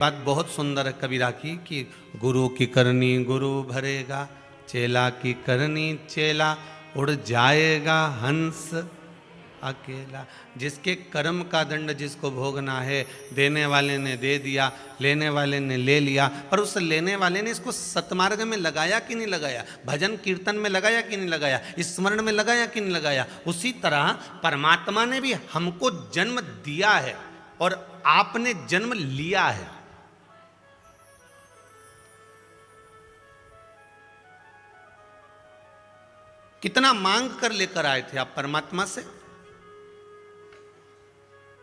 बात बहुत सुंदर है कबीरा की कि गुरु की करनी गुरु भरेगा, चेला की करनी चेला उड़ जाएगा हंस अकेला। जिसके कर्म का दंड जिसको भोगना है, देने वाले ने दे दिया, लेने वाले ने ले लिया, पर उस लेने वाले ने इसको सतमार्ग में लगाया कि नहीं लगाया, भजन कीर्तन में लगाया कि नहीं लगाया, स्मरण में लगाया कि नहीं लगाया। उसी तरह परमात्मा ने भी हमको जन्म दिया है और आपने जन्म लिया है। कितना मांग कर लेकर आए थे आप परमात्मा से।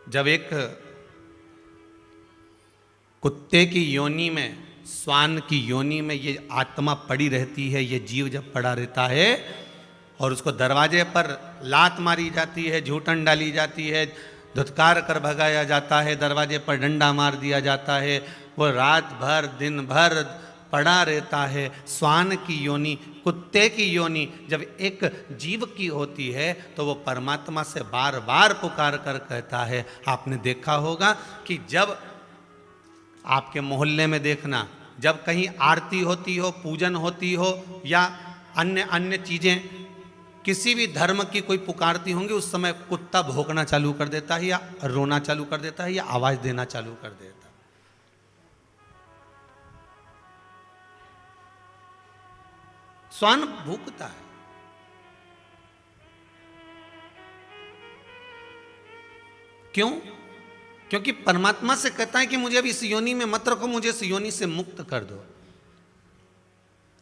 जब एक कुत्ते की योनि में, श्वान की योनि में ये आत्मा पड़ी रहती है, ये जीव जब पड़ा रहता है और उसको दरवाजे पर लात मारी जाती है, झूठन डाली जाती है, धुतकार कर भगाया जाता है, दरवाजे पर डंडा मार दिया जाता है, वो रात भर दिन भर पड़ा रहता है। श्वान की योनि, कुत्ते की योनि जब एक जीव की होती है तो वो परमात्मा से बार बार पुकार कर कहता है। आपने देखा होगा कि जब आपके मोहल्ले में देखना, जब कहीं आरती होती हो, पूजन होती हो या अन्य अन्य चीजें किसी भी धर्म की कोई पुकारती होंगी, उस समय कुत्ता भौंकना चालू कर देता है या रोना चालू कर देता है या आवाज देना चालू कर देता है। श्वान भूखता है। क्यों? क्योंकि परमात्मा से कहता है कि मुझे अब इस योनि में मत रखो, मुझे इस योनि से मुक्त कर दो।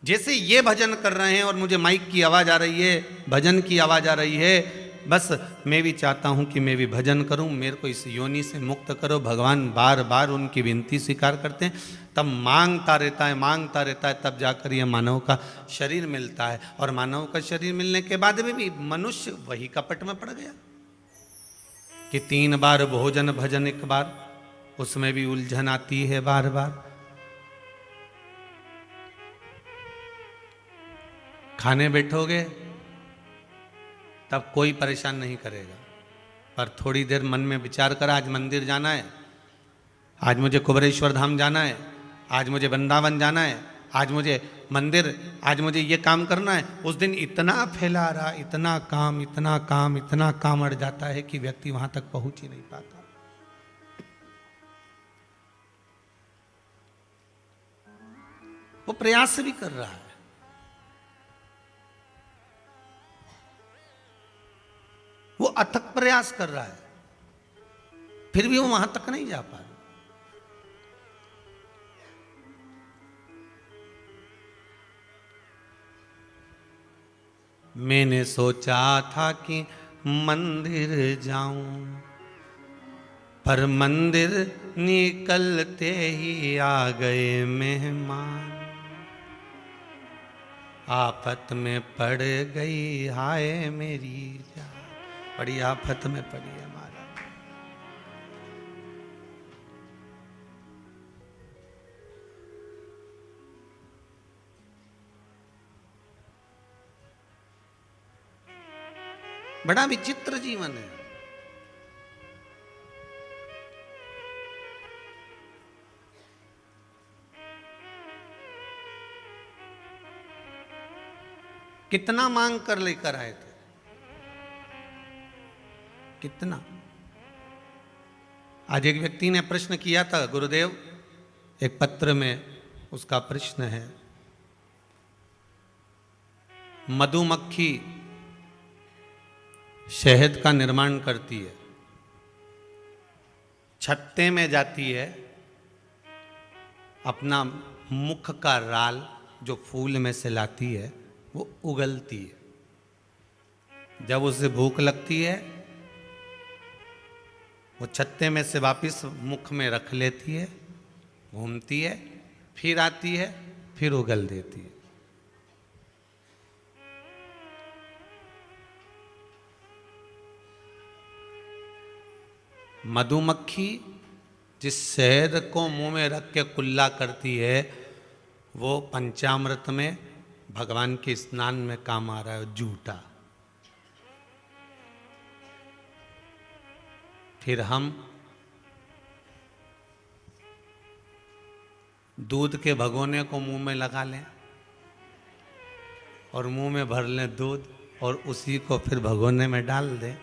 जैसे ये भजन कर रहे हैं और मुझे माइक की आवाज आ रही है, भजन की आवाज आ रही है, बस मैं भी चाहता हूं कि मैं भी भजन करूं, मेरे को इस योनि से मुक्त करो। भगवान बार बार उनकी विनती स्वीकार करते हैं, तब मांगता रहता है, मांगता रहता है, तब जाकर यह मानव का शरीर मिलता है। और मानव का शरीर मिलने के बाद भी मनुष्य वही कपट में पड़ गया कि 3 बार भोजन भजन एक बार, उसमें भी उलझन आती है बार बार। खाने बैठोगे तब कोई परेशान नहीं करेगा, पर थोड़ी देर मन में विचार कर, आज मंदिर जाना है, आज मुझे कुबरेश्वर धाम जाना है, आज मुझे वृंदावन जाना है, आज मुझे मंदिर, आज मुझे ये काम करना है। उस दिन इतना फैला रहा, इतना काम, इतना काम, इतना काम अड़ जाता है कि व्यक्ति वहां तक पहुंच ही नहीं पाता। वो प्रयास भी कर रहा है, वो अथक प्रयास कर रहा है, फिर भी वो वहां तक नहीं जा पा रहा। मैंने सोचा था कि मंदिर जाऊं, पर मंदिर निकलते ही आ गए मेहमान। आफत में पड़ गई हाय मेरी जान, बड़ी आफत में पड़ी है महाराज। बड़ा विचित्र जीवन है। कितना मांग कर लेकर आए थे, कितना। आज एक व्यक्ति ने प्रश्न किया था, गुरुदेव, एक पत्र में उसका प्रश्न है, मधुमक्खी शहद का निर्माण करती है, छत्ते में जाती है, अपना मुख का राल जो फूल में से लाती है वो उगलती है। जब उसे भूख लगती है वो छत्ते में से वापस मुख में रख लेती है, घूमती है, फिर आती है, फिर उगल देती है। मधुमक्खी जिस शहद को मुंह में रख के कुल्ला करती है वो पंचामृत में भगवान के स्नान में काम आ रहा है, जूठा। फिर हम दूध के भगोने को मुंह में लगा लें और मुंह में भर लें दूध और उसी को फिर भगोने में डाल दें,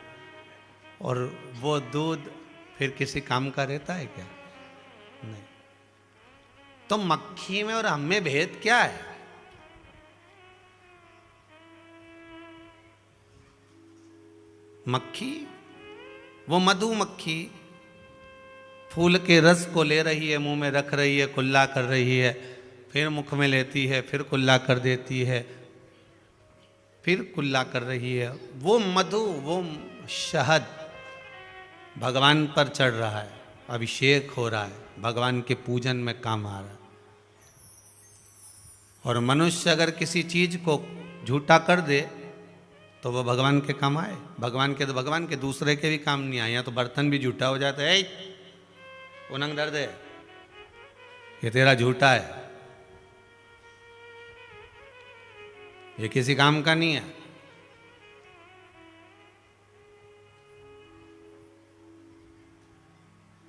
और वो दूध फिर किसी काम का रहता है क्या? नहीं। तो मक्खी में और हम में भेद क्या है? मक्खी, वो मधुमक्खी फूल के रस को ले रही है, मुंह में रख रही है, कुल्ला कर रही है, फिर मुख में लेती है, फिर कुल्ला कर देती है, फिर कुल्ला कर रही है। वो मधु, वो शहद भगवान पर चढ़ रहा है, अभिषेक हो रहा है, भगवान के पूजन में काम आ रहा है। और मनुष्य अगर किसी चीज को झूठा कर दे तो वो भगवान के काम आए? भगवान के तो भगवान के, दूसरे के भी काम नहीं आए। यहाँ तो बर्तन भी झूठा हो जाता है, उनंग दर्द है, ये तेरा झूठा है, ये किसी काम का नहीं है।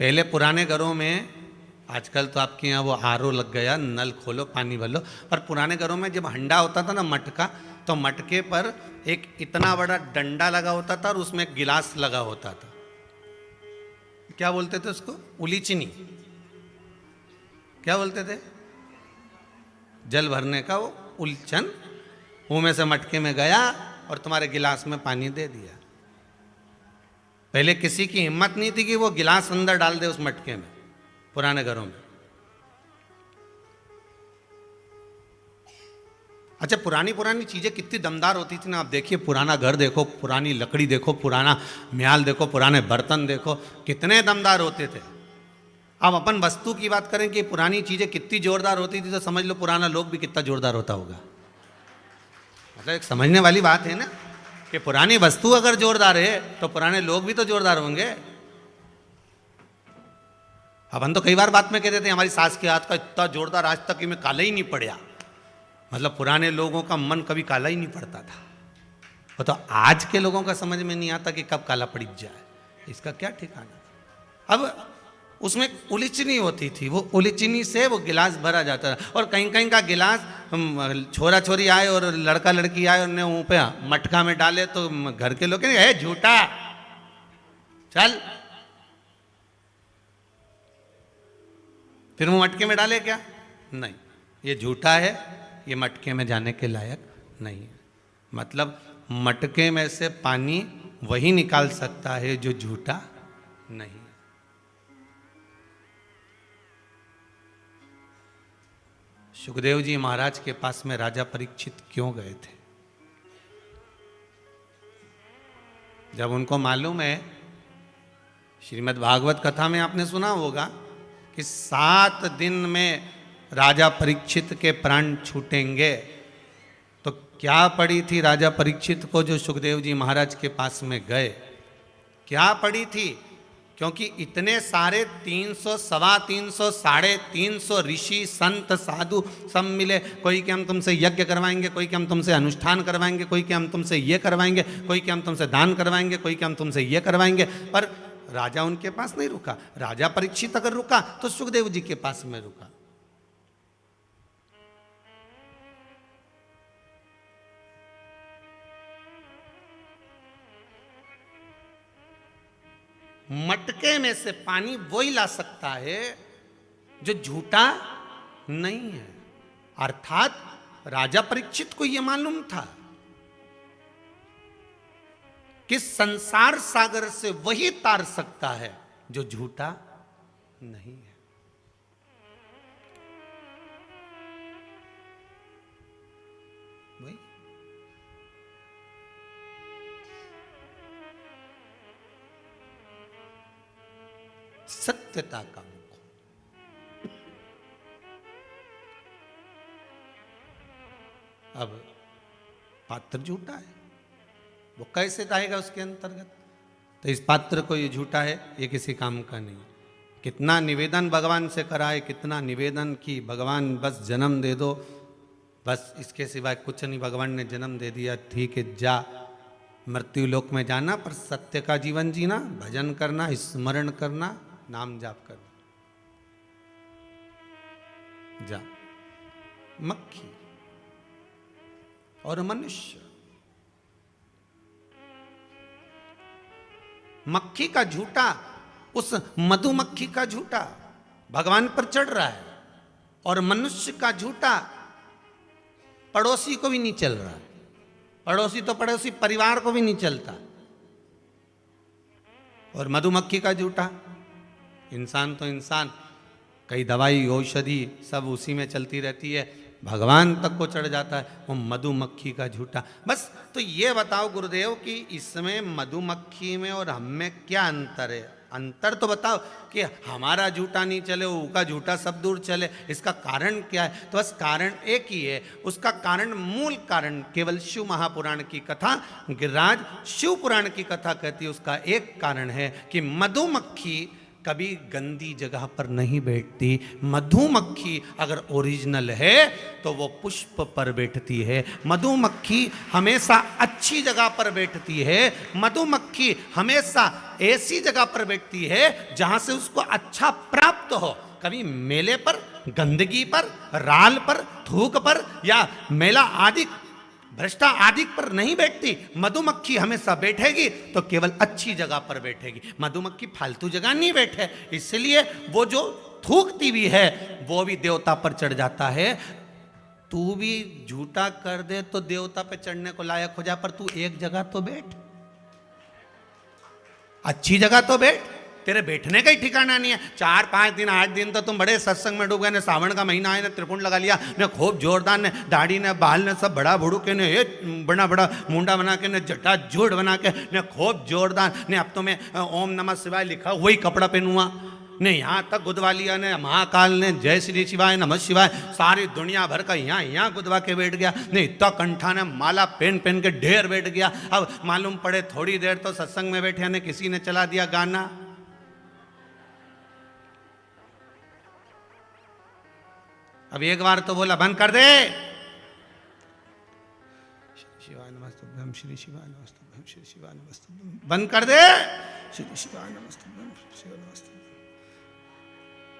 पहले पुराने घरों में, आजकल तो आपके यहाँ वो आरओ लग गया, नल खोलो पानी भर लो, पर पुराने घरों में जब हंडा होता था ना मटका, तो मटके पर एक इतना बड़ा डंडा लगा होता था और उसमें एक गिलास लगा होता था। क्या बोलते थे उसको? उलीचनी। क्या बोलते थे? जल भरने का वो उलचन, मुंह में से मटके में गया और तुम्हारे गिलास में पानी दे दिया। पहले किसी की हिम्मत नहीं थी कि वो गिलास अंदर डाल दे उस मटके में, पुराने घरों में। अच्छा, पुरानी पुरानी चीजें कितनी दमदार होती थी ना। आप देखिए, पुराना घर देखो, पुरानी लकड़ी देखो, पुराना म्याल देखो, पुराने बर्तन देखो, कितने दमदार होते थे। अब अपन वस्तु की बात करें कि पुरानी चीजें कितनी जोरदार होती थी, तो समझ लो पुराना लोग भी कितना जोरदार होता होगा। मतलब एक समझने वाली बात है ना, कि पुरानी वस्तु अगर जोरदार है तो पुराने लोग भी तो जोरदार होंगे। अपन तो कई बार बात में कहते थे हमारी सास के हाथ का इतना जोरदार आज तक में काला ही नहीं पड़ा। मतलब पुराने लोगों का मन कभी काला ही नहीं पड़ता था। वो तो आज के लोगों का समझ में नहीं आता कि कब काला पड़ जाए, इसका क्या ठिकाना। अब उसमें उलिचनी होती थी, वो उलिचनी से वो गिलास भरा जाता था। और कहीं कहीं का गिलास छोरा छोरी आए और लड़का लड़की आए, उन्हें मुंह पे मटका में डाले तो घर के लोग कहेंगे झूठा, चल। फिर वो मटके में डाले क्या? नहीं, ये झूठा है, ये मटके में जाने के लायक नहीं है। मतलब मटके में से पानी वही निकाल सकता है जो झूठा नहीं। सुखदेव जी महाराज के पास में राजा परीक्षित क्यों गए थे? जब उनको मालूम है, श्रीमद् भागवत कथा में आपने सुना होगा कि 7 दिन में राजा परीक्षित के प्राण छूटेंगे, तो क्या पड़ी थी राजा परीक्षित को जो सुखदेव जी महाराज के पास में गए? क्या पड़ी थी? क्योंकि इतने सारे 300, 350, 350 ऋषि संत साधु सब मिले। कोई कि हम तुमसे यज्ञ करवाएंगे, कोई कि हम तुमसे अनुष्ठान करवाएंगे, कोई कि हम तुमसे ये करवाएंगे, कोई कि हम तुमसे दान करवाएंगे, कोई कि हम तुमसे ये करवाएंगे। पर राजा उनके पास नहीं रुका। राजा परीक्षित अगर रुका तो सुखदेव जी के पास में रुका। मटके में से पानी वही ला सकता है जो झूठा नहीं है। अर्थात राजा परीक्षित को यह मालूम था कि संसार सागर से वही तार सकता है जो झूठा नहीं है। वही सत्यता का मुख। अब पात्र झूठा है, वो कैसे आएगा उसके अंतर्गत? तो इस पात्र को ये झूठा है, ये किसी काम का नहीं। कितना निवेदन भगवान से कराए, कितना निवेदन की भगवान बस जन्म दे दो, बस इसके सिवाय कुछ नहीं। भगवान ने जन्म दे दिया, ठीक है, जा मृत्यु लोक में जाना, पर सत्य का जीवन जीना, भजन करना, स्मरण करना, नाम जाप करना। जा। मक्खी और मनुष्य, मक्खी का झूठा उस मधुमक्खी का झूठा भगवान पर चढ़ रहा है, और मनुष्य का झूठा पड़ोसी को भी नहीं चल रहा है। पड़ोसी तो पड़ोसी परिवार को भी नहीं चलता। और मधुमक्खी का झूठा इंसान तो इंसान, कई दवाई औषधि सब उसी में चलती रहती है, भगवान तक को चढ़ जाता है वो मधुमक्खी का झूठा। बस तो ये बताओ गुरुदेव कि इसमें मधुमक्खी में और हम में क्या अंतर है? अंतर तो बताओ कि हमारा झूठा नहीं चले, वो का झूठा सब दूर चले, इसका कारण क्या है? तो बस कारण एक ही है, उसका कारण, मूल कारण केवल शिव महापुराण की कथा, गिरिराज शिव पुराण की कथा कहती है, उसका एक कारण है कि मधुमक्खी कभी गंदी जगह पर नहीं बैठती। मधुमक्खी अगर ओरिजिनल है तो वो पुष्प पर बैठती है। मधुमक्खी हमेशा अच्छी जगह पर बैठती है। मधुमक्खी हमेशा ऐसी जगह पर बैठती है जहां से उसको अच्छा प्राप्त हो। कभी मेले पर, गंदगी पर, राल पर, थूक पर या मेला आदि भ्रष्टा आदि पर नहीं बैठती। मधुमक्खी हमेशा बैठेगी तो केवल अच्छी जगह पर बैठेगी। मधुमक्खी फालतू जगह नहीं बैठे, इसलिए वो जो थूकती भी है वो भी देवता पर चढ़ जाता है। तू भी झूठा कर दे तो देवता पे चढ़ने को लायक हो जा, पर तू एक जगह तो बैठ, अच्छी जगह तो बैठ। तेरे बैठने का ही ठिकाना नहीं है। 4, 5 दिन, 8 दिन तो तुम बड़े सत्संग में डूब गए। ने सावन का महीना है, ने त्रिपुंड लगा लिया, ने खूब जोरदार, ने दाढ़ी ने बाल ने सब बड़ा बड़ू के, ने बड़ा बड़ा मुंडा बना के, ने जटा जोड़ बना के, ने खूब जोरदार, ने अब तो मैं ओम नमः शिवाय लिखा वही कपड़ा पहनूंगा, ने यहाँ तक गुदवा लिया, ने महाकाल ने जय श्री शिवाय नमः शिवाय सारी दुनिया भर का यहाँ गुदवा के बैठ गया, ने इतना कंठा ने माला पहन पहन के ढेर बैठ गया। अब मालूम पड़े थोड़ी देर तो सत्संग में बैठे ने किसी ने चला दिया गाना। अब एक बार तो बोला बंद कर दे, शिवाय नमस्तुभ्यं, श्री शिवाय नमस्तुभ्यं, श्री शिवाय नमस्तुभ्यं, बंद कर दे, श्री शिवाय नमस्तुभ्यं, श्री शिवाय नमस्तुभ्यं।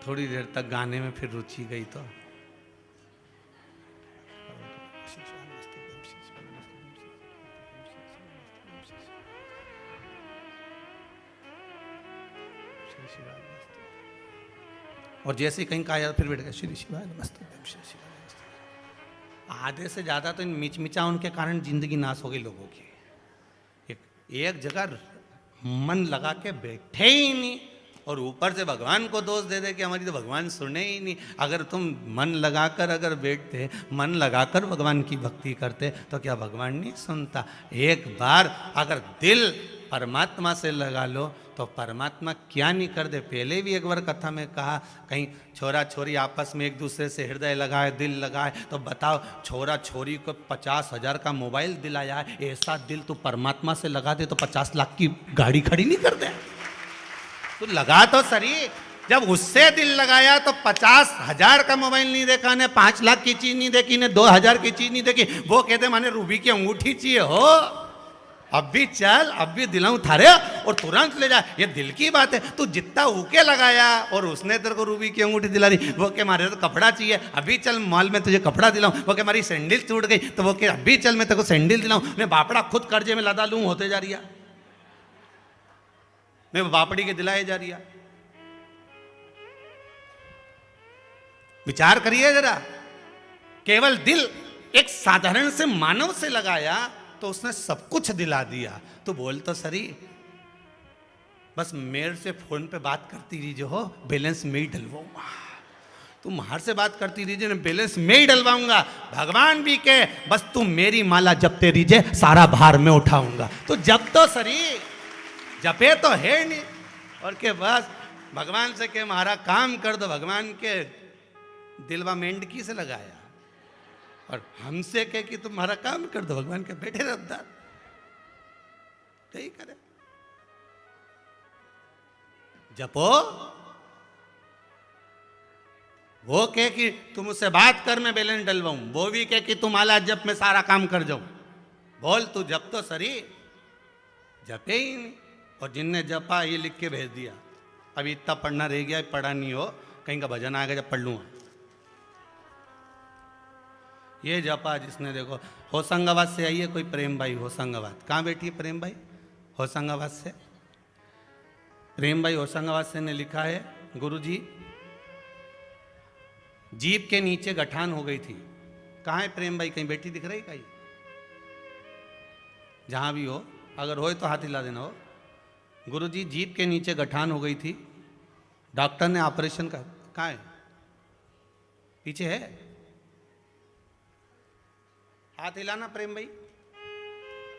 थोड़ी देर तक गाने में फिर रुचि गई तो और जैसे ही कहीं कहा फिर बैठ गया श्री शिवाय नमस्तुभ्यं, श्री शिवाय नमस्तुभ्यं। आधे से ज्यादा तो इन मिचमिचा उनके कारण जिंदगी नाश हो गई लोगों की। एक जगह मन लगा के बैठे ही नहीं, और ऊपर से भगवान को दोष दे दे कि हमारी तो भगवान सुने ही नहीं। अगर तुम मन लगाकर अगर बैठते, मन लगाकर भगवान की भक्ति करते तो क्या भगवान नहीं सुनता? एक बार अगर दिल परमात्मा से लगा लो तो परमात्मा क्या नहीं कर दे। पहले भी एक बार कथा में कहा, कहीं छोरा छोरी आपस में एक दूसरे से हृदय लगाए, दिल लगाए, तो बताओ छोरा छोरी को 50,000 का मोबाइल दिलाया है, ऐसा दिल तो परमात्मा से लगा दे तो 50 लाख की गाड़ी खड़ी नहीं कर दे। तो लगा तो सही, जब उससे दिल लगाया तो 50,000 का मोबाइल नहीं देखा, ने 5 लाख की चीज नहीं देखी, ने 2,000 की चीज नहीं देखी। वो कहते माने रूबी की अंगूठी चाहिए हो, अब भी चल, अब भी दिलाऊं थारे, और तुरंत ले जा। ये दिल की बात है। तू जितना ऊके लगाया और उसने तेरे को रूबी की अंगूठी दिला दी। वो के मारे तो कपड़ा चाहिए, अभी चल मॉल में तुझे कपड़ा दिलाऊं। वो के हमारी सैंडल टूट गई, तो वो के अभी चल मैं तेरे को सैंडल दिलाऊं। मैं बापड़ा खुद कर्जे में लदा लूं, होते जा रही, मैं बापड़ी के दिलाए जा रही। विचार करिए जरा, केवल दिल एक साधारण से मानव से लगाया तो उसने सब कुछ दिला दिया। तो बोल तो सही, बस मेरे से फोन पे बात करती रही हो, बैलेंस में ही डलवाऊंगा। तुम बाहर से बात करती रही ना, बैलेंस में ही डलवाऊंगा। भगवान भी के बस तुम मेरी माला जपते रहीजे, सारा भार में उठाऊंगा। तो जब तो सरी, जपे तो है नहीं, और के बस भगवान से के हमारा काम कर दो। भगवान के दिलवा मेंढकी से लगाया, और हमसे कहे कि तुम्हारा काम कर दो। भगवान के बैठे रद्दार यही करे। जपो, वो कहे कि तुम उससे बात कर मैं बैलेंस डलवाऊं, वो भी कहे कि तुम आला जप में सारा काम कर जाऊं। बोल तू जप तो सरी, जपे ही नहीं। और जिनने जपा ये लिख के भेज दिया, अभी इतना पढ़ना रह गया, पढ़ा नहीं हो, कहीं का भजन आएगा जब पढ़ लूंगा। ये जपा जिसने, देखो होशंगाबाद से आई है कोई प्रेम भाई, होशंगाबाद। कहाँ बैठी है प्रेम भाई? होशंगाबाद से। प्रेम भाई होशंगाबाद से ने लिखा है, गुरुजी जीप के नीचे गठान हो गई थी। कहाँ है प्रेम भाई? कहीं बैठी दिख रही कहीं? जहां भी हो, अगर हो तो हाथ हिला देना। हो गुरुजी जीप के नीचे गठान हो गई थी, डॉक्टर ने ऑपरेशन का। कहाँ है? पीछे है? हाथ हिलाना प्रेम भाई।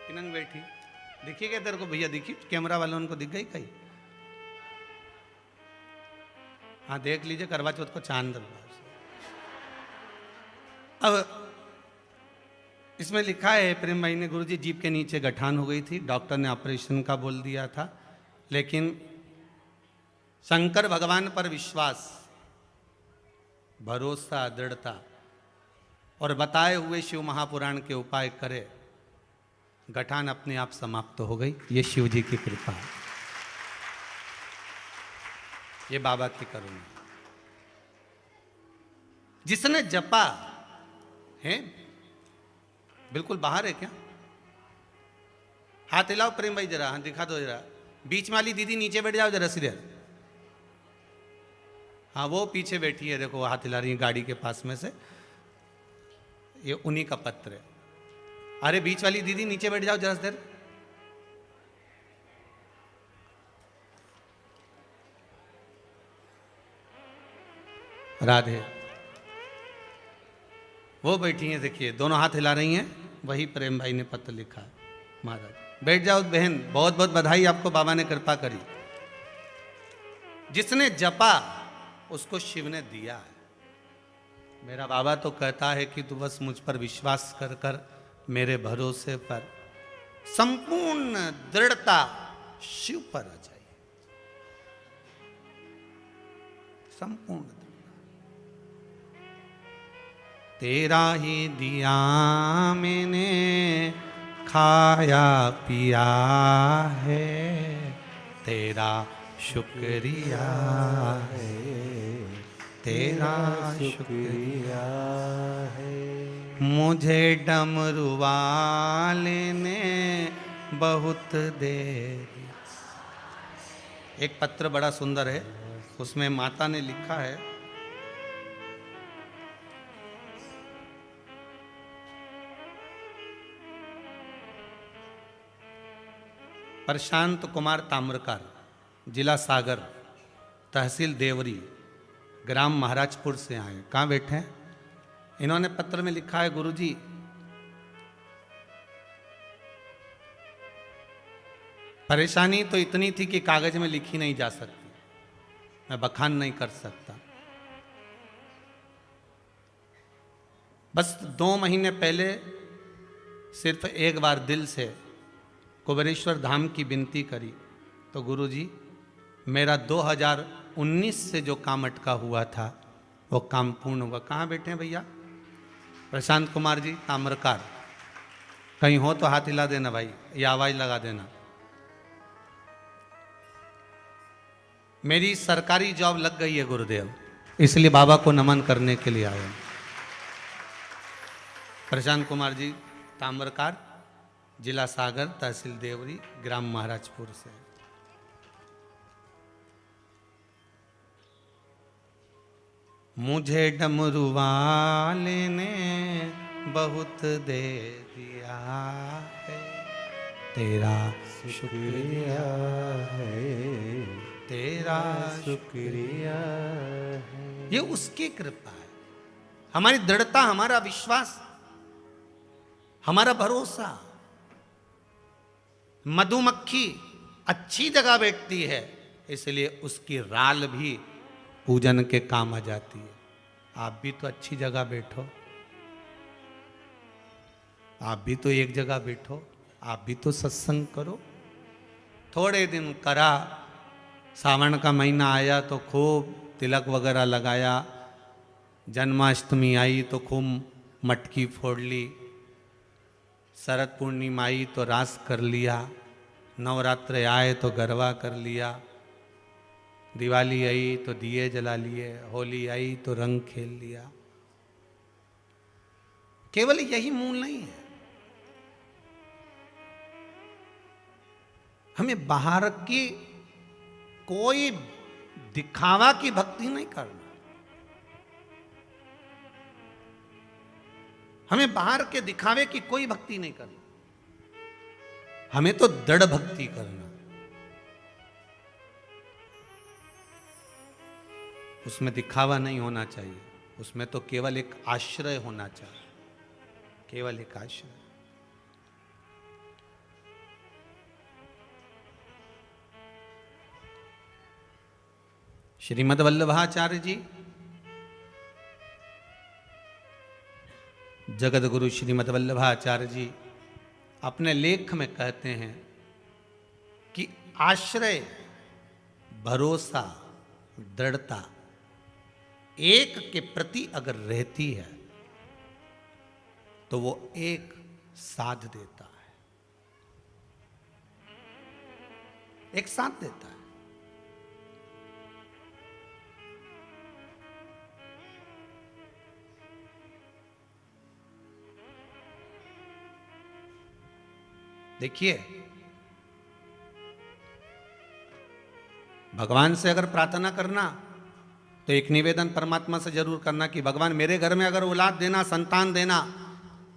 किनंग बैठी दिखी क्या तेरे को? भैया दिखी? कैमरा वालों उनको दिख गई कहीं? हाँ देख लीजिए, करवा चौथ को चांद दरबार। अब इसमें लिखा है प्रेम भाई ने, गुरुजी जीप के नीचे गठान हो गई थी, डॉक्टर ने ऑपरेशन का बोल दिया था, लेकिन शंकर भगवान पर विश्वास, भरोसा, दृढ़ता और बताए हुए शिव महापुराण के उपाय करे, गठान अपने आप समाप्त हो गई। ये शिव जी की कृपा है, ये बाबा की करुणा। जिसने जपा है, बिल्कुल बाहर है क्या? हाथ हिलाओ प्रेम भाई जरा, हाँ दिखा दो जरा। बीच वाली दीदी नीचे बैठ जाओ जरा सीधे। हाँ वो पीछे बैठी है, देखो हाथ हिला रही है गाड़ी के पास में से, ये उन्हीं का पत्र है। अरे बीच वाली दीदी नीचे बैठ जाओ जरा देर। राधे, वो बैठी हैं, देखिए दोनों हाथ हिला रही हैं, वही प्रेम भाई ने पत्र लिखा है। महाराज बैठ जाओ बहन, बहुत बहुत बधाई आपको, बाबा ने कृपा करी। जिसने जपा उसको शिव ने दिया है। मेरा बाबा तो कहता है कि तू बस मुझ पर विश्वास कर कर, मेरे भरोसे पर संपूर्ण दृढ़ता शिव पर आ जाए, संपूर्ण। तेरा ही दिया मैंने खाया पिया है, तेरा शुक्रिया है, तेरा शुक्रिया है। मुझे डमरू वाले ने बहुत दे दिया। एक पत्र बड़ा सुंदर है, उसमें माता ने लिखा है, प्रशांत कुमार ताम्रकार, जिला सागर, तहसील देवरी, ग्राम महाराजपुर से आए। कहाँ बैठे हैं? इन्होंने पत्र में लिखा है, गुरुजी परेशानी तो इतनी थी कि कागज में लिखी नहीं जा सकती, मैं बखान नहीं कर सकता। बस 2 महीने पहले सिर्फ एक बार दिल से कुबेरेश्वर धाम की विनती करी तो गुरुजी मेरा 2019 से जो काम अटका हुआ था वो काम पूर्ण हुआ। कहाँ बैठे हैं भैया? प्रशांत कुमार जी ताम्रकार, कहीं हो तो हाथ हिला देना भाई, या आवाज लगा देना। मेरी सरकारी जॉब लग गई है गुरुदेव, इसलिए बाबा को नमन करने के लिए आया। प्रशांत कुमार जी ताम्रकार, जिला सागर, तहसील देवरी, ग्राम महाराजपुर से। मुझे डमरू वाले ने बहुत दे दिया है, तेरा शुक्रिया है, तेरा शुक्रिया है। ये उसकी कृपा है, हमारी दृढ़ता, हमारा विश्वास, हमारा भरोसा। मधुमक्खी अच्छी जगह बैठती है, इसलिए उसकी राल भी पूजन के काम आ जाती है। आप भी तो अच्छी जगह बैठो, आप भी तो एक जगह बैठो, आप भी तो सत्संग करो। थोड़े दिन करा, सावन का महीना आया तो खूब तिलक वगैरह लगाया, जन्माष्टमी आई तो खूब मटकी फोड़ ली, शरद पूर्णिमा आई तो रास कर लिया, नवरात्र आए तो गरबा कर लिया, दिवाली आई तो दिए जला लिए, होली आई तो रंग खेल लिया। केवल यही मूल नहीं है। हमें बाहर की कोई दिखावा की भक्ति नहीं करना। हमें बाहर के दिखावे की कोई भक्ति नहीं करनी। हमें तो दृढ़ भक्ति करना। उसमें दिखावा नहीं होना चाहिए, उसमें तो केवल एक आश्रय होना चाहिए, केवल एक आश्रय। श्रीमद् वल्लभाचार्य जी, जगत गुरु श्रीमद् वल्लभाचार्य जी अपने लेख में कहते हैं कि आश्रय, भरोसा, दृढ़ता एक के प्रति अगर रहती है तो वो एक साथ देता है, एक साथ देता है। देखिए, भगवान से अगर प्रार्थना करना तो एक निवेदन परमात्मा से जरूर करना कि भगवान मेरे घर में अगर औलाद देना, संतान देना,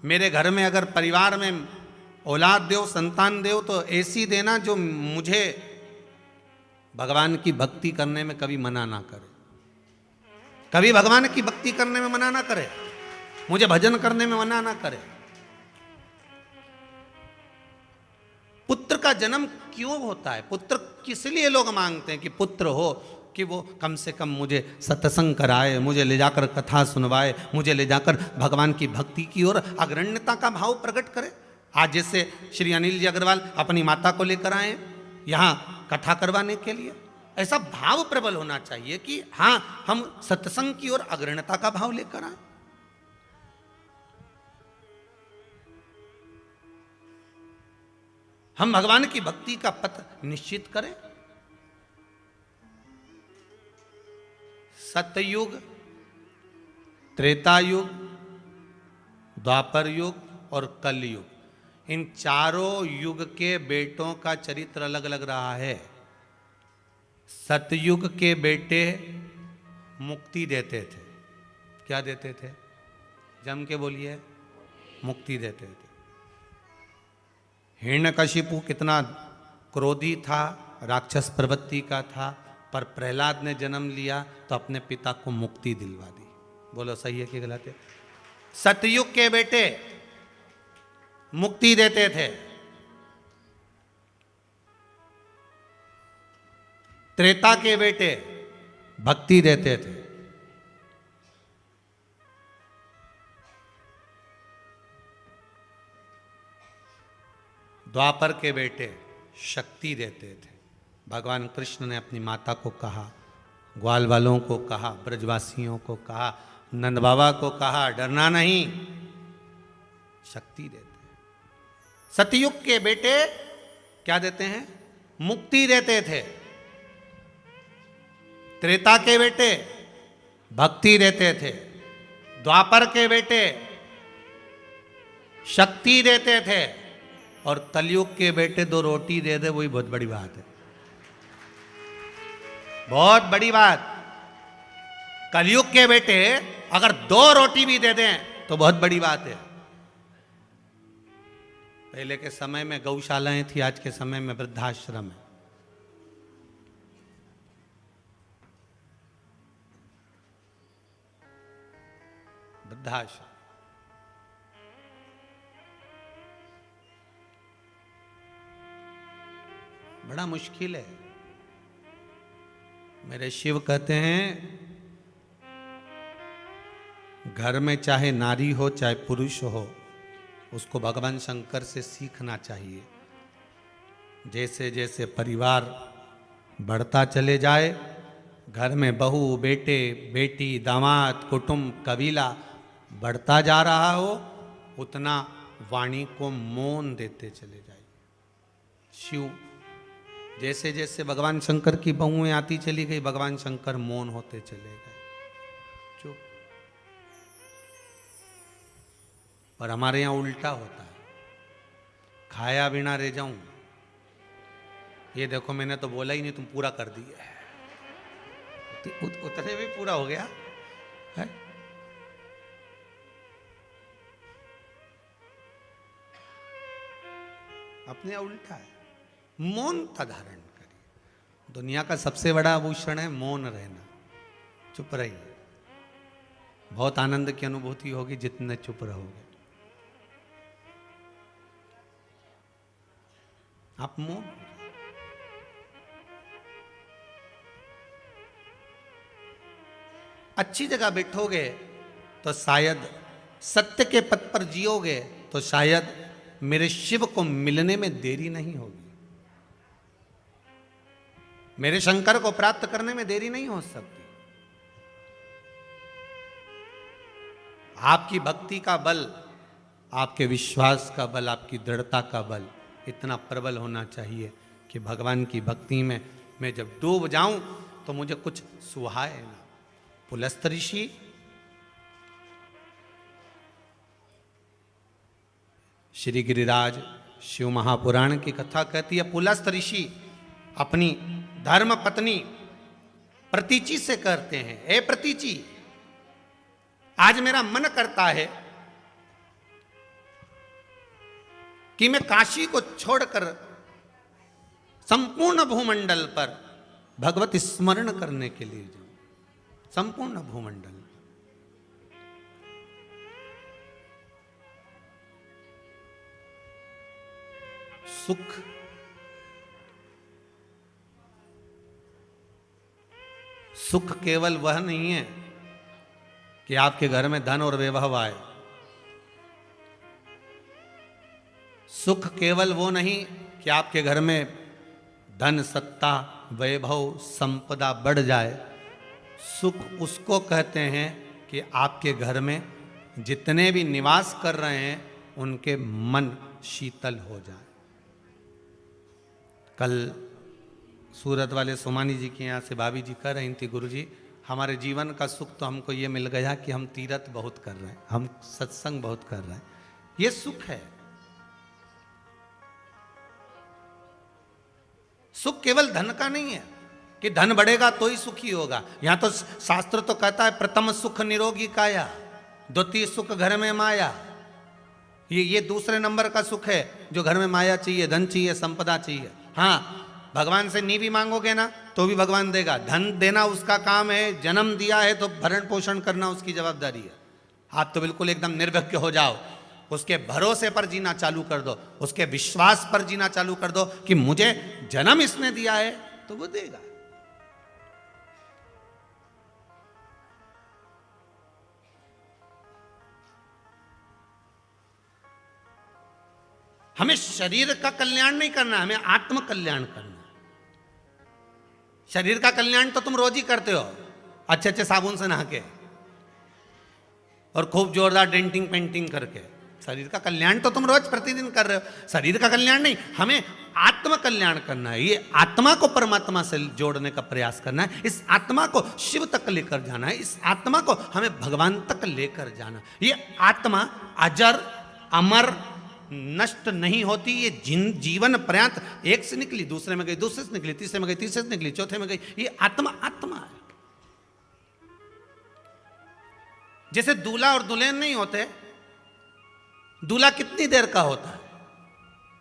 मेरे घर में अगर परिवार में औलाद दो, संतान दो, तो ऐसी देना जो मुझे भगवान की भक्ति करने में कभी मना ना करे, कभी भगवान की भक्ति करने में मना ना करे, मुझे भजन करने में मना ना करे। पुत्र का जन्म क्यों होता है? पुत्र किस लिए लोग मांगते हैं कि पुत्र हो, कि वो कम से कम मुझे सत्संग कराए, मुझे ले जाकर कथा सुनवाए, मुझे ले जाकर भगवान की भक्ति की ओर अग्रण्यता का भाव प्रकट करे। आज जैसे श्री अनिल जी अग्रवाल अपनी माता को लेकर आए यहाँ कथा करवाने के लिए, ऐसा भाव प्रबल होना चाहिए कि हाँ, हम सत्संग की ओर अग्रण्यता का भाव लेकर आए। हम भगवान की भक्ति का पथ निश्चित करें। सतयुग, त्रेता युग, द्वापर युग और कलयुग, इन चारों युग के बेटों का चरित्र अलग अलग रहा है। सतयुग के बेटे मुक्ति देते थे। क्या देते थे? जम के बोलिए। मुक्ति देते थे। हिरण्यकशिपु कितना क्रोधी था, राक्षस प्रवृत्ति का था, पर प्रहलाद ने जन्म लिया तो अपने पिता को मुक्ति दिलवा दी। बोलो सही है कि गलत है? सतयुग के बेटे मुक्ति देते थे, त्रेता के बेटे भक्ति देते थे, द्वापर के बेटे शक्ति देते थे। भगवान कृष्ण ने अपनी माता को कहा, ग्वाल वालों को कहा, ब्रजवासियों को कहा, नंद बाबा को कहा, डरना नहीं, शक्ति देते हैं। सतयुग के बेटे क्या देते हैं? मुक्ति देते थे। त्रेता के बेटे भक्ति देते थे। द्वापर के बेटे शक्ति देते थे। और कलयुग के बेटे दो रोटी दे दे, वही बहुत बड़ी बात है, बहुत बड़ी बात। कलयुग के बेटे अगर दो रोटी भी दे दें तो बहुत बड़ी बात है। पहले के समय में गौशालाएं थी, आज के समय में वृद्धाश्रम है। वृद्धाश्रम बड़ा मुश्किल है। मेरे शिव कहते हैं, घर में चाहे नारी हो चाहे पुरुष हो, उसको भगवान शंकर से सीखना चाहिए। जैसे जैसे परिवार बढ़ता चले जाए, घर में बहू, बेटे, बेटी, दामाद, कुटुंब, कबीला बढ़ता जा रहा हो, उतना वाणी को मौन देते चले जाए। शिव जैसे जैसे भगवान शंकर की बहुएं आती चली गई, भगवान शंकर मौन होते चले गए, चुप। और हमारे यहाँ उल्टा होता है, खाया बिना रह जाऊं, ये देखो मैंने तो बोला ही नहीं, तुम पूरा कर दिया है, उतने भी पूरा हो गया है। अपने यहाँ उल्टा है, मौनता धारण करिए। दुनिया का सबसे बड़ा आभूषण है मौन रहना, चुप रहिए, बहुत आनंद की अनुभूति होगी जितने चुप रहोगे। आप मौन, अच्छी जगह बैठोगे तो शायद, सत्य के पथ पर जियोगे तो शायद मेरे शिव को मिलने में देरी नहीं होगी, मेरे शंकर को प्राप्त करने में देरी नहीं हो सकती। आपकी भक्ति का बल, आपके विश्वास का बल, आपकी दृढ़ता का बल इतना प्रबल होना चाहिए कि भगवान की भक्ति में मैं जब डूब जाऊं तो मुझे कुछ सुहाए ना। पुलस्त ऋषि श्री गिरिराज शिव महापुराण की कथा कहती है, पुलस्त ऋषि अपनी धर्म पत्नी प्रतीचि से कहते हैं, ए प्रतीचि, आज मेरा मन करता है कि मैं काशी को छोड़कर संपूर्ण भूमंडल पर भगवत स्मरण करने के लिए जाऊं, संपूर्ण भूमंडल। सुख सुख केवल वह नहीं है कि आपके घर में धन और वैभव आए, सुख केवल वो नहीं कि आपके घर में धन सत्ता वैभव संपदा बढ़ जाए, सुख उसको कहते हैं कि आपके घर में जितने भी निवास कर रहे हैं उनके मन शीतल हो जाए। कल सूरत वाले सोमानी जी के यहाँ से भाभी जी कह रही थी, गुरुजी हमारे जीवन का सुख तो हमको ये मिल गया कि हम तीर्थ बहुत कर रहे हैं, हम सत्संग बहुत कर रहे हैं, ये सुख है। सुख केवल धन का नहीं है कि धन बढ़ेगा तो ही सुखी होगा। यहां तो शास्त्र तो कहता है प्रथम सुख निरोगी काया, द्वितीय सुख घर में माया। ये दूसरे नंबर का सुख है जो घर में माया चाहिए, धन चाहिए, संपदा चाहिए। हाँ, भगवान से नहीं भी मांगोगे ना तो भी भगवान देगा। धन देना उसका काम है, जन्म दिया है तो भरण पोषण करना उसकी जवाबदारी है। आप तो बिल्कुल एकदम निर्भय हो जाओ, उसके भरोसे पर जीना चालू कर दो, उसके विश्वास पर जीना चालू कर दो कि मुझे जन्म इसने दिया है तो वो देगा। हमें शरीर का कल्याण नहीं करना, हमें आत्म कल्याण करना। शरीर का कल्याण तो तुम रोज ही करते हो, अच्छे अच्छे साबुन से नहा के और खूब जोरदार डेंटिंग पेंटिंग करके। शरीर का कल्याण तो तुम रोज प्रतिदिन कर रहे हो, शरीर का कल्याण नहीं, हमें आत्म कल्याण करना है। ये आत्मा को परमात्मा से जोड़ने का प्रयास करना है, इस आत्मा को शिव तक लेकर जाना है, इस आत्मा को हमें भगवान तक लेकर जाना। ये आत्मा अजर अमर नष्ट नहीं होती, ये जीवन पर्यंत एक से निकली, दूसरे में गई, दूसरे से निकली, तीसरे में गई, तीसरे से निकली, चौथे में गई। ये आत्मा आत्मा है। जैसे दूल्हा और दुल्हन नहीं होते, दूल्हा कितनी देर का होता है?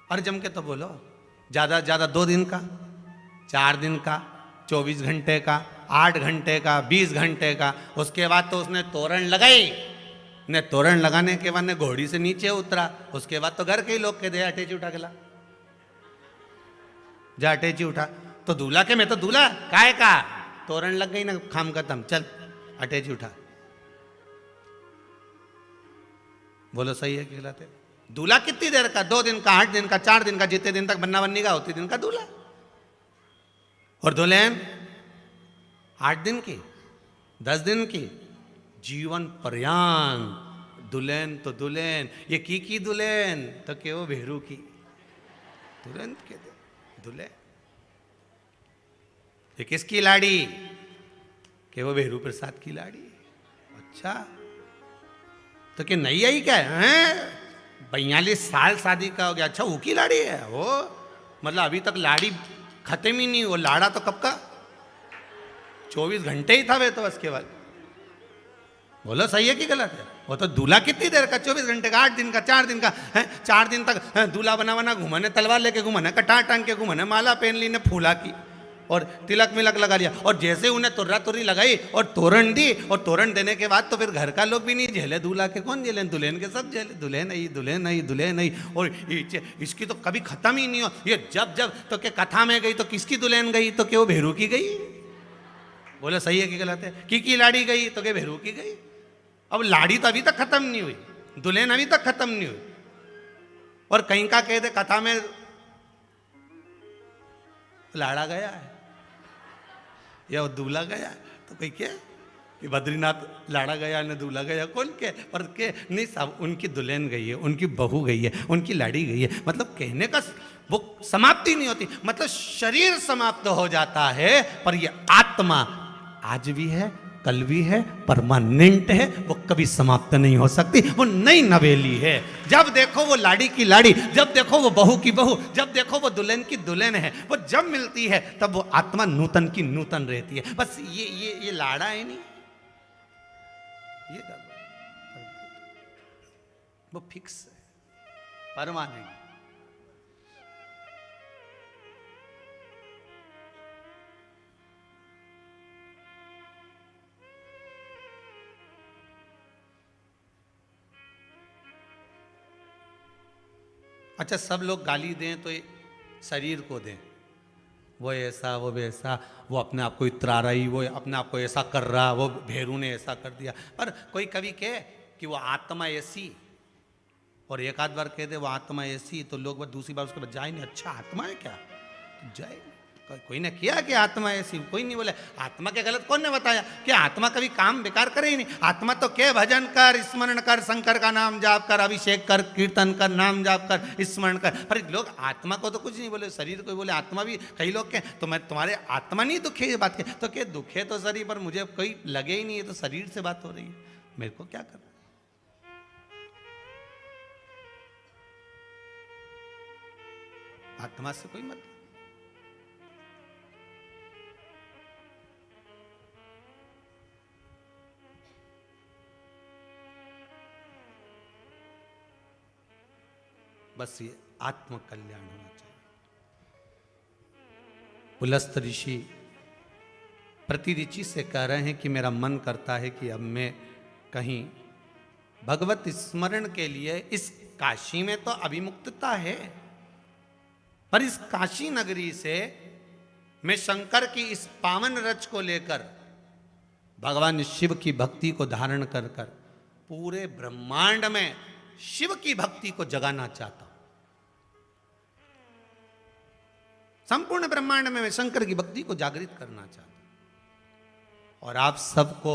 और जम के तो बोलो, ज्यादा ज्यादा 2 दिन का, 4 दिन का, 24 घंटे का, 8 घंटे का, 20 घंटे का। उसके बाद तो उसने तोरण लगाई, ने तोरण लगाने के बाद ने घोड़ी से नीचे उतरा, उसके बाद तो घर के ही लोग कहते अटैची उठा के ला, जा अटैची उठा। तो दूल्हा के मैं तो दूल्हा काय का, तोरण लग गई ना, काम खत्म, चल अटैची उठा। बोलो सही है कि गलत है? दूल्हा कितनी देर का? 2 दिन का, 8 दिन का, 4 दिन का, जितने दिन तक बन्ना बन्नी का उतने दिन का दूल्हा। और दुल्हन 8 दिन की, 10 दिन की, जीवन पर्यंत दुल्हन तो दुल्हन। ये की दुल्हन तो के वो भेरू की दुल्हन के दुल्हन। ये किसकी लाड़ी? के वो भेरू प्रसाद की लाड़ी। अच्छा, तो कि नहीं आई क्या है, 42 साल शादी का हो गया, अच्छा ऊकी लाड़ी है वो, मतलब अभी तक लाड़ी खत्म ही नहीं, वो लाड़ा तो कब का 24 घंटे ही था वे तो बस केवल। बोलो सही है कि गलत है? वो तो दूल्हा कितनी देर का, 24 घंटे का, 8 दिन का, 4 दिन का है, 4 दिन तक दूल्हा बना बना घूमने, तलवार लेके घूमने, कटार टांग के घूमने, माला पहन ली ने फूला की और तिलक मिलक लगा लिया, और जैसे उन्हें तुर्रा तुर्री लगाई और तोरण दी, और तोरण देने के बाद तो फिर घर का लोग भी नहीं झेले, दूल्हा के कौन झेले, दुल्हन के सब झेले, दुल्हन नहीं दुल्हन नहीं दुल्हन नहीं, और इसकी तो कभी खत्म ही नहीं हो, ये जब जब तो क्या कथा में गई तो किसकी दुल्हन गई, तो क्या वो भेरू की गई? बोले सही है कि गलत है? की लाड़ी गई तो क्या भेरू की गई? अब लाड़ी तो अभी तक खत्म नहीं हुई, दुल्हन अभी तक खत्म नहीं हुई, और कहीं का कहते कथा में लाड़ा गया है या वो दूल्हा गया है, तो कोई क्या कि बद्रीनाथ लाड़ा गया ने दूल्हा गया, कौन के पर के नहीं, सब उनकी दुल्हन गई है, उनकी बहू गई है, उनकी लाड़ी गई है, मतलब कहने का वो समाप्ति नहीं होती, मतलब शरीर समाप्त हो जाता है, पर ये आत्मा आज भी है, कल भी है, परमानेंट है, वो कभी समाप्त नहीं हो सकती, वो नई नवेली है। जब देखो वो लाड़ी की लाड़ी, जब देखो वो बहू की बहू, जब देखो वो दुल्हन की दुल्हन है, वो जब मिलती है तब वो आत्मा नूतन की नूतन रहती है। बस ये लाड़ा है नहीं, ये वो फिक्स है, परमानेंट। अच्छा, सब लोग गाली दें तो शरीर को दें, वो ऐसा वो वैसा, वो अपने आप को इतरा रही, वो अपने आप को ऐसा कर रहा, वो भेरू ने ऐसा कर दिया, पर कोई कवि कहे कि वो आत्मा ऐसी, और एक आध बार कह दे वो आत्मा ऐसी, तो लोग दूसरी बार उसके बाद जाए नहीं, अच्छा आत्मा है क्या, तो जाए। कोई ने किया कि आत्मा ऐसी, कोई नहीं बोले आत्मा के गलत, कौन ने बताया कि आत्मा कभी काम बेकार करे ही नहीं, आत्मा तो क्या, भजन कर, स्मरण कर, शंकर का नाम जाप कर, अभिषेक कर, कीर्तन कर, नाम जाप कर, स्मरण कर, पर लोग आत्मा को तो कुछ नहीं बोले, शरीर को बोले आत्मा भी, कई लोग के तो मैं तुम्हारे आत्मा नहीं दुखे ये बात के, तो क्या दुखे तो शरीर, पर मुझे कोई लगे ही नहीं है, तो शरीर से बात हो रही है, मेरे को क्या करना, आत्मा से कोई मतलब। बस ये आत्म कल्याण होना चाहिए। पुलस्त ऋषि प्रति ऋषि से कह रहे हैं कि मेरा मन करता है कि अब मैं कहीं भगवत स्मरण के लिए, इस काशी में तो अभिमुक्तता है, पर इस काशी नगरी से मैं शंकर की इस पावन रच को लेकर भगवान शिव की भक्ति को धारण कर कर पूरे ब्रह्मांड में शिव की भक्ति को जगाना चाहता हूं। संपूर्ण ब्रह्मांड में मैं शंकर की भक्ति को जागृत करना चाहता हूं, और आप सबको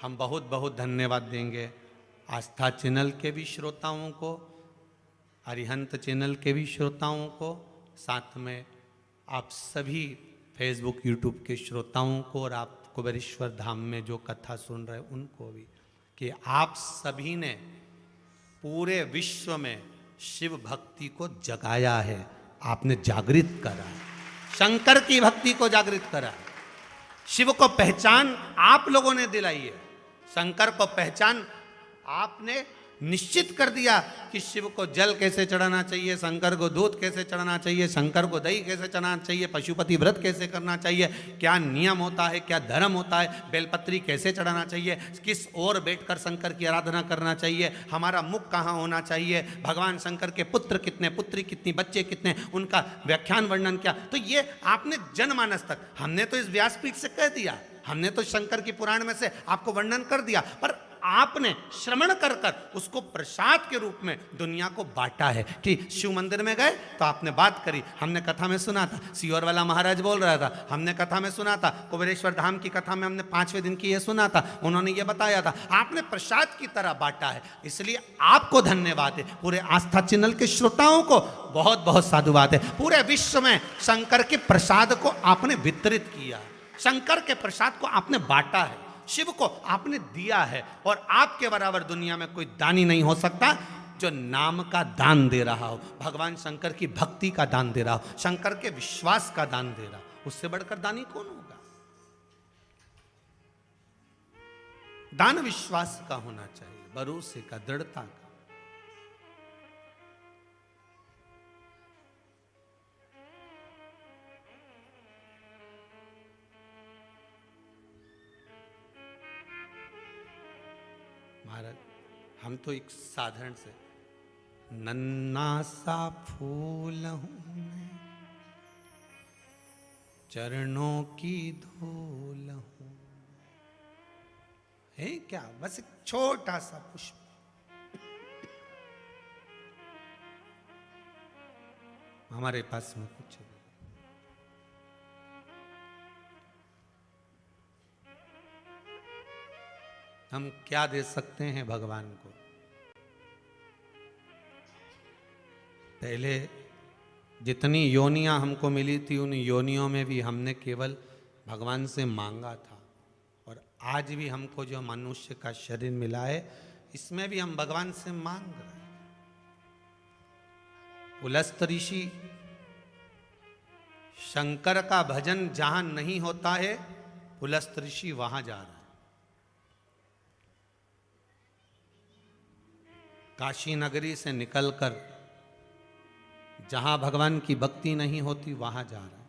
हम बहुत बहुत धन्यवाद देंगे, आस्था चैनल के भी श्रोताओं को, अरिहंत चैनल के भी श्रोताओं को, साथ में आप सभी फेसबुक यूट्यूब के श्रोताओं को, और आप कुबेरेश्वर धाम में जो कथा सुन रहे उनको भी, कि आप सभी ने पूरे विश्व में शिव भक्ति को जगाया है, आपने जागृत करा है, शंकर की भक्ति को जागृत करा है, शिव को पहचान आप लोगों ने दिलाई है, शंकर को पहचान आपने निश्चित कर दिया कि शिव को जल कैसे चढ़ाना चाहिए, शंकर को दूध कैसे चढ़ाना चाहिए, शंकर को दही कैसे चढ़ाना चाहिए, पशुपति व्रत कैसे करना चाहिए, क्या नियम होता है, क्या धर्म होता है, बेलपत्री कैसे चढ़ाना चाहिए, किस ओर बैठकर शंकर की आराधना करना चाहिए, हमारा मुख कहाँ होना चाहिए, भगवान शंकर के पुत्र कितने, पुत्री कितनी, बच्चे कितने, उनका व्याख्यान वर्णन क्या, तो ये आपने जनमानस तक, हमने तो इस व्यासपीठ से कह दिया, हमने तो शंकर की पुराण में से आपको वर्णन कर दिया, पर आपने श्रवण कर कर उसको प्रसाद के रूप में दुनिया को बांटा है। कि शिव मंदिर में गए तो आपने बात करी, हमने कथा में सुना था, सियोर वाला महाराज बोल रहा था, हमने कथा में सुना था, कुबेरेश्वर धाम की कथा में हमने 5वें दिन की ये सुना था, उन्होंने ये बताया था, आपने प्रसाद की तरह बांटा है, इसलिए आपको धन्यवाद है। पूरे आस्था चैनल के श्रोताओं को बहुत बहुत साधुवाद है। पूरे विश्व में शंकर के प्रसाद को आपने वितरित किया, शंकर के प्रसाद को आपने बांटा है, शिव को आपने दिया है, और आपके बराबर दुनिया में कोई दानी नहीं हो सकता जो नाम का दान दे रहा हो, भगवान शंकर की भक्ति का दान दे रहा हो, शंकर के विश्वास का दान दे रहा हो। उससे बढ़कर दानी कौन होगा? दान विश्वास का होना चाहिए, भरोसे का, दृढ़ता का। महाराज, हम तो एक साधारण से नन्ना सा फूल हूं मैं, चरणों की धूल हूं, है क्या? बस एक छोटा सा पुष्प। हमारे पास में कुछ नहीं। हम क्या दे सकते हैं भगवान को? पहले जितनी योनियां हमको मिली थी, उन योनियों में भी हमने केवल भगवान से मांगा था, और आज भी हमको जो मनुष्य का शरीर मिला है, इसमें भी हम भगवान से मांग रहे हैं। पुलस्त ऋषि शंकर का भजन जहां नहीं होता है, पुलस्त ऋषि वहां जा रहा है। काशी नगरी से निकलकर जहां भगवान की भक्ति नहीं होती, वहां जा रहा है।